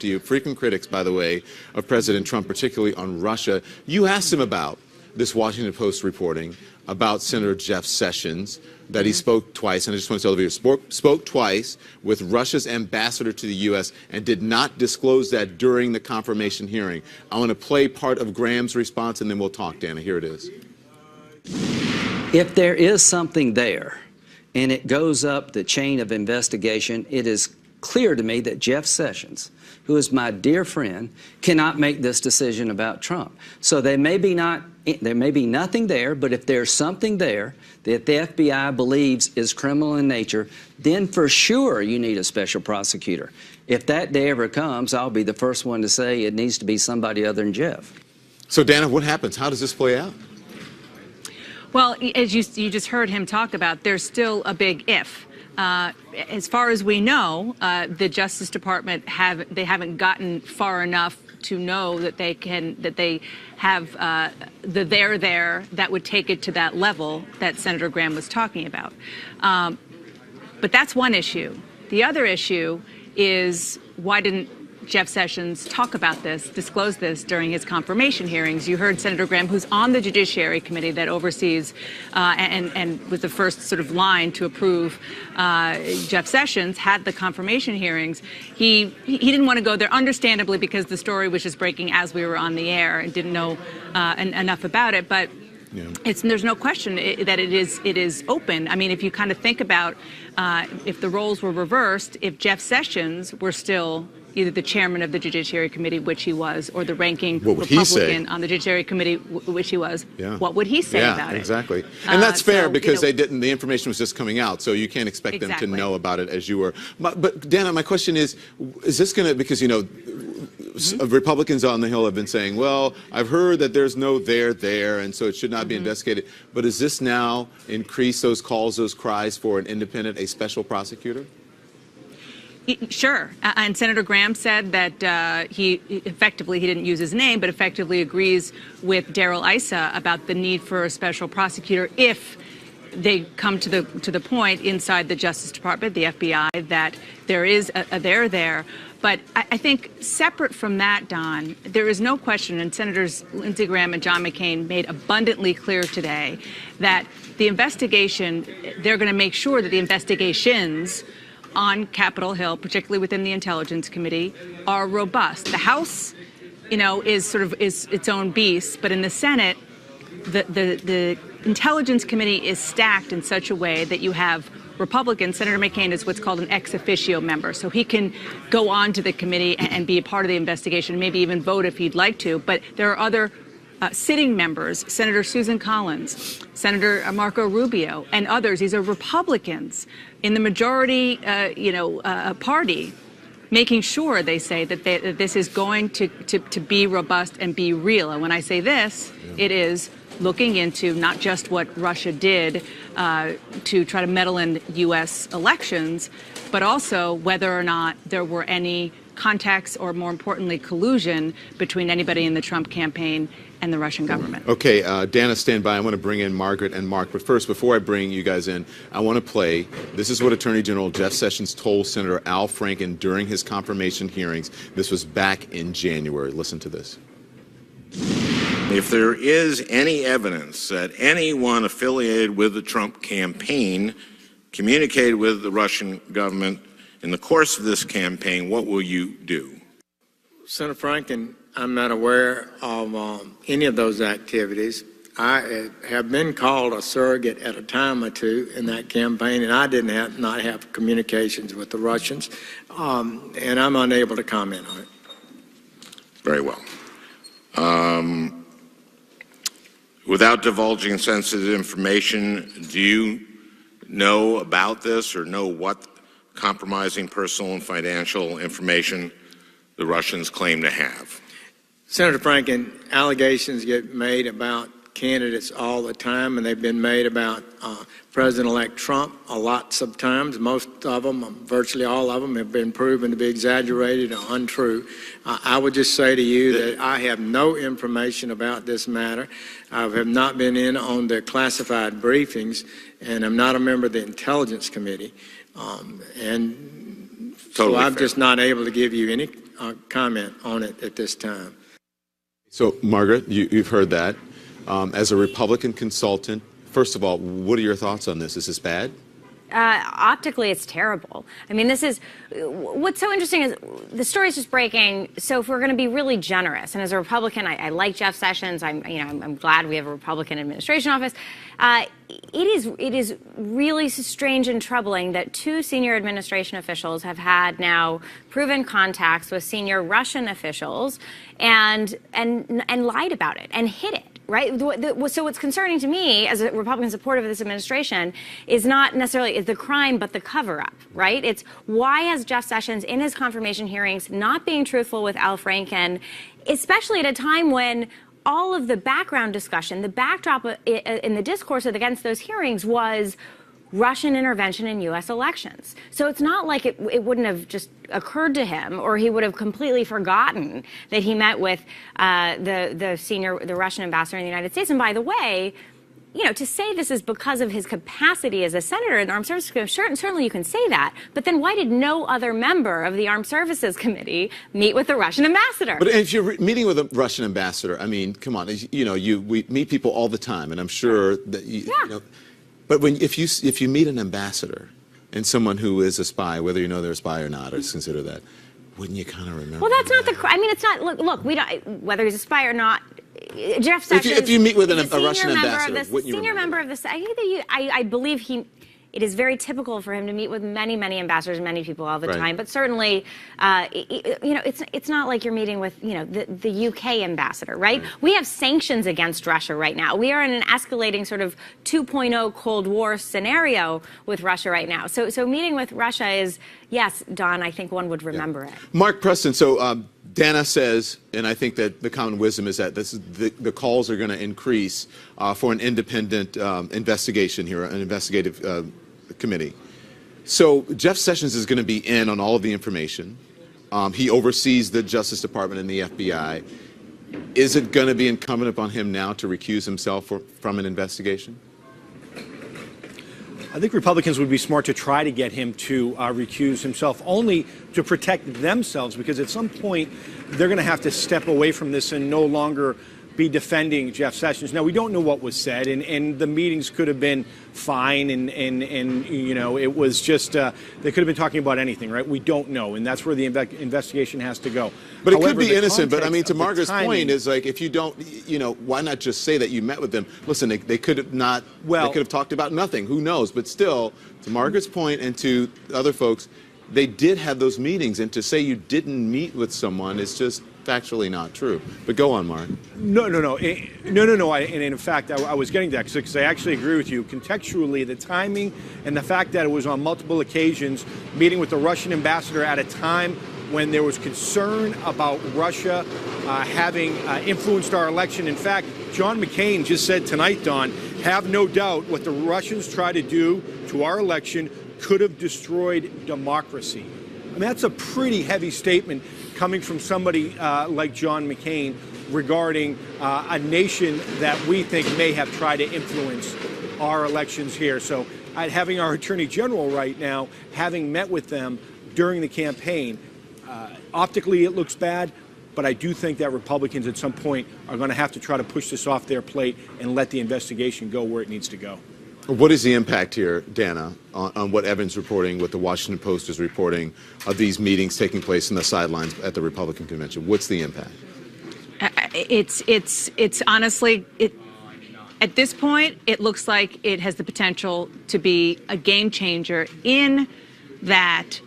to you, frequent critics, by the way, of President Trump, particularly on Russia. You asked him about this Washington Post reporting about Senator Jeff Sessions, that he spoke twice, and I just want to tell you, spoke twice with Russia's ambassador to the U.S. and did not disclose that during the confirmation hearing. I want to play part of Graham's response, and then we'll talk, Dana. Here it is. If there is something there, and it goes up the chain of investigation, it is clear to me that Jeff Sessions, who is my dear friend, cannot make this decision about Trump. So there may be nothing there, but if there's something there that the FBI believes is criminal in nature, then for sure you need a special prosecutor. If that day ever comes, I'll be the first one to say it needs to be somebody other than Jeff. So, Dana, what happens? How does this play out? Well, as you just heard him talk about, there's still a big if. As far as we know, the Justice Department haven't gotten far enough to know that they have the there that would take it to that level that Senator Graham was talking about. But that's one issue. The other issue is, why didn't Jeff Sessions talk about this, disclose this during his confirmation hearings? You heard Senator Graham, who's on the Judiciary Committee that oversees and was the first sort of line to approve Jeff Sessions, had the confirmation hearings. He didn't want to go there, understandably, because the story was just breaking as we were on the air and didn't know enough about it. But yeah, there's no question that it is open. I mean, if you kind of think about if the roles were reversed, if Jeff Sessions were still either the chairman of the Judiciary Committee, which he was, or the ranking Republican on the Judiciary Committee, which he was, what would he say about it? Exactly. And that's fair, because they didn't, the information was just coming out, so you can't expect them to know about it as you were. But Dana, my question is this going to, because, you know, Republicans on the Hill have been saying, well, I've heard that there's no there, and so it should not be investigated. But does this now increase those calls, those cries for an independent, a special prosecutor? Sure. And Senator Graham said that he didn't use his name, but effectively agrees with Darrell Issa about the need for a special prosecutor if they come to the point inside the Justice Department, the FBI, that there is a there. But I think separate from that, Don, there is no question, and Senators Lindsey Graham and John McCain made abundantly clear today that the investigation, they're going to make sure that the investigations on Capitol Hill, particularly within the Intelligence Committee, are robust. The House, you know, is its own beast, but in the Senate, the Intelligence Committee is stacked in such a way that you have Republicans. Senator McCain is what's called an ex officio member, so he can go on to the committee and be a part of the investigation, maybe even vote if he'd like to. But there are other sitting members, Senator Susan Collins, Senator Marco Rubio, and others. These are Republicans in the majority, party, making sure, they say, that this is going to be robust and be real. And when I say this, it is looking into not just what Russia did to try to meddle in U.S. elections, but also whether or not there were any contacts or, more importantly, collusion between anybody in the Trump campaign and the Russian government. Okay, Dana, stand by. I want to bring in Margaret and Mark. But first, before I bring you guys in, I want to play. This is what Attorney General Jeff Sessions told Senator Al Franken during his confirmation hearings. This was back in January. Listen to this. If there is any evidence that anyone affiliated with the Trump campaign communicated with the Russian government in the course of this campaign, what will you do? Senator Franken, I'm not aware of any of those activities. I have been called a surrogate at a time or two in that campaign, and I did not have communications with the Russians, and I'm unable to comment on it. Very well. Without divulging sensitive information, do you know about this or know what compromising personal and financial information the Russians claim to have? Senator Franken, allegations get made about candidates all the time, and they've been made about President-elect Trump lots of times. Most of them, virtually all of them, have been proven to be exaggerated or untrue. I would just say to you that I have no information about this matter. I have not been in on the classified briefings, and I'm not a member of the Intelligence Committee. So I'm just not able to give you any comment on it at this time. So, Margaret, you've heard that. As a Republican consultant, first of all, what are your thoughts on this? Is this bad? Optically, it's terrible. I mean, what's so interesting is the story's just breaking. So if we're going to be really generous, and as a Republican, I like Jeff Sessions. I'm glad we have a Republican administration office. It is really strange and troubling that two senior administration officials have had now proven contacts with senior Russian officials and lied about it and hid it. Right? So what's concerning to me as a Republican supporter of this administration is not necessarily the crime, but the cover-up, right? It's why has Jeff Sessions in his confirmation hearings not being truthful with Al Franken, especially at a time when all of the background discussion, the backdrop in the discourse against those hearings was Russian intervention in U.S. elections. So it's not like it wouldn't have just occurred to him, or he would have completely forgotten that he met with the Russian ambassador in the United States. And by the way, you know, to say this is because of his capacity as a senator in the Armed Services Committee, certainly you can say that. But then why did no other member of the Armed Services Committee meet with the Russian ambassador? But if you're meeting with a Russian ambassador, I mean, come on, you know, we meet people all the time, and I'm sure that you know. But if you meet an ambassador and someone who is a spy, whether you know they're a spy or not, or consider that, wouldn't you kind of remember? Well, that's not I mean, it's not. Look, we don't. Whether he's a spy or not, Jeff Sessions. If you meet with a Russian ambassador, wouldn't you senior member of the? I believe he. It is very typical for him to meet with many ambassadors, many people all the time. But certainly, you know, it's not like you're meeting with, you know, the UK ambassador, right? We have sanctions against Russia right now. We are in an escalating sort of 2.0 Cold War scenario with Russia right now. So meeting with Russia is, yes, Don, I think one would remember it. Mark Preston, so Dana says, and I think that the common wisdom is that this is the calls are going to increase for an independent investigation here, an investigative committee. So Jeff Sessions is going to be in on all of the information. He oversees the Justice Department and the FBI. Is it going to be incumbent upon him now to recuse himself from an investigation? I think Republicans would be smart to try to get him to recuse himself, only to protect themselves, because at some point they're going to have to step away from this and no longer be defending Jeff Sessions. Now, we don't know what was said, and the meetings could have been fine, and you know, it was just, they could have been talking about anything, right? We don't know, and that's where the investigation has to go. But However, it could be innocent, but I mean, to the Margaret's timing, point is like, if you don't, you know, why not just say that you met with them? Listen, they could have not, they could have talked about nothing, who knows? But still, to Margaret's point and to other folks, they did have those meetings, and to say you didn't meet with someone is just factually not true. But go on, Mark. No. And in fact, I was getting that because I actually agree with you. Contextually, the timing and the fact that it was on multiple occasions, meeting with the Russian ambassador at a time when there was concern about Russia having influenced our election. In fact, John McCain just said tonight, Don, have no doubt what the Russians try to do to our election could have destroyed democracy. I mean, that's a pretty heavy statement coming from somebody like John McCain regarding a nation that we think may have tried to influence our elections here. So having our Attorney General right now, having met with them during the campaign, optically it looks bad, but I do think that Republicans at some point are going to have to try to push this off their plate and let the investigation go where it needs to go. What is the impact here, Dana, on what Evan's reporting, what the Washington Post is reporting of these meetings taking place in the sidelines at the Republican convention? What's the impact? It's honestly, at this point, it looks like it has the potential to be a game changer in that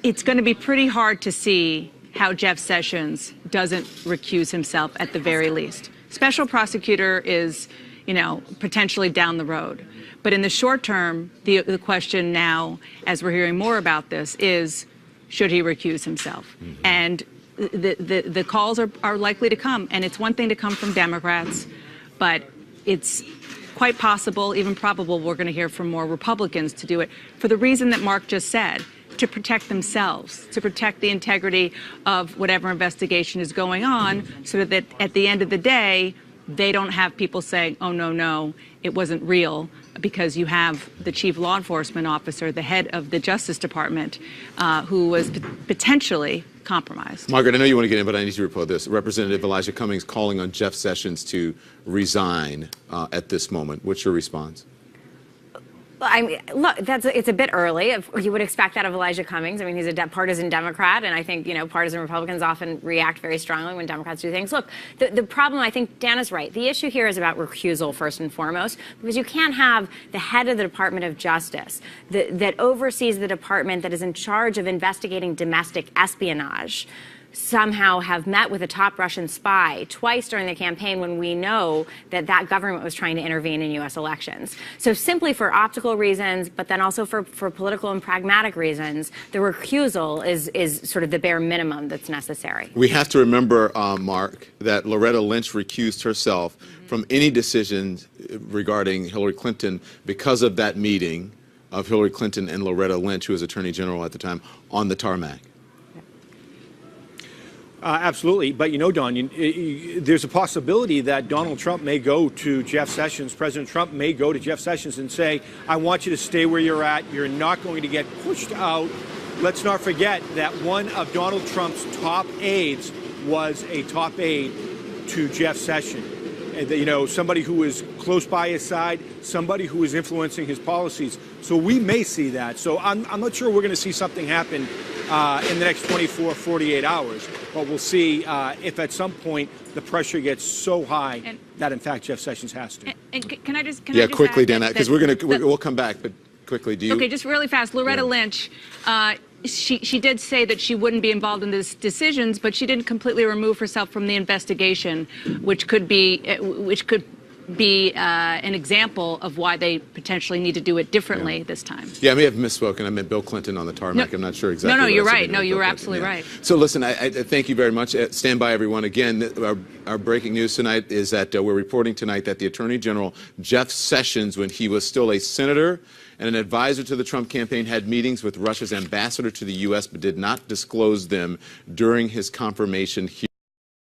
it's going to be pretty hard to see how Jeff Sessions doesn't recuse himself at the very least. Special prosecutor is, you know, potentially down the road. But in the short term, the question now, as we're hearing more about this, is should he recuse himself? Mm-hmm. And the calls are likely to come. And it's one thing to come from Democrats, but it's quite possible, even probable, we're going to hear from more Republicans to do it for the reason that Mark just said, to protect themselves, to protect the integrity of whatever investigation is going on, so that at the end of the day, they don't have people saying, oh, no, it wasn't real, because you have the chief law enforcement officer, the head of the Justice Department, who was potentially compromised. Margaret, I know you want to get in, but I need to report this. Representative Elijah Cummings calling on Jeff Sessions to resign at this moment. What's your response? Well, I mean, look, it's a bit early. You would expect that of Elijah Cummings. I mean, he's a partisan Democrat, and I think, partisan Republicans often react very strongly when Democrats do things. Look, the problem, I think Dan is right. The issue here is about recusal, first and foremost, because you can't have the head of the Department of Justice that oversees the department that is in charge of investigating domestic espionage somehow have met with a top Russian spy twice during the campaign when we know that that government was trying to intervene in U.S. elections. So simply for optical reasons, but then also for political and pragmatic reasons, the recusal is sort of the bare minimum that's necessary. We have to remember, Mark, that Loretta Lynch recused herself from any decisions regarding Hillary Clinton because of that meeting of Hillary Clinton and Loretta Lynch, who was Attorney General at the time, on the tarmac. Absolutely. But, Don, there's a possibility that Donald Trump may go to Jeff Sessions, President Trump may go to Jeff Sessions and say, I want you to stay where you're at. You're not going to get pushed out. Let's not forget that one of Donald Trump's top aides was a top aide to Jeff Sessions. Somebody who is close by his side, somebody who is influencing his policies. So we may see that. So I'm not sure we're going to see something happen in the next 24, 48 hours. But we'll see if at some point the pressure gets so high that, in fact, Jeff Sessions has to. Can I just quickly, add Dan, because we'll come back, but quickly, do you? Okay, just really fast. Loretta Lynch, she did say that she wouldn't be involved in these decisions, but she didn't completely remove herself from the investigation, which could be an example of why they potentially need to do it differently this time. Yeah, I may have misspoken. I meant Bill Clinton on the tarmac. I'm not sure exactly. No, what you're I said. right. No, you were absolutely right. So listen, I thank you very much. Stand by, everyone. Again, our breaking news tonight is that we're reporting tonight that the Attorney General, Jeff Sessions, when he was still a senator and an advisor to the Trump campaign, had meetings with Russia's ambassador to the U.S. but did not disclose them during his confirmation hearing.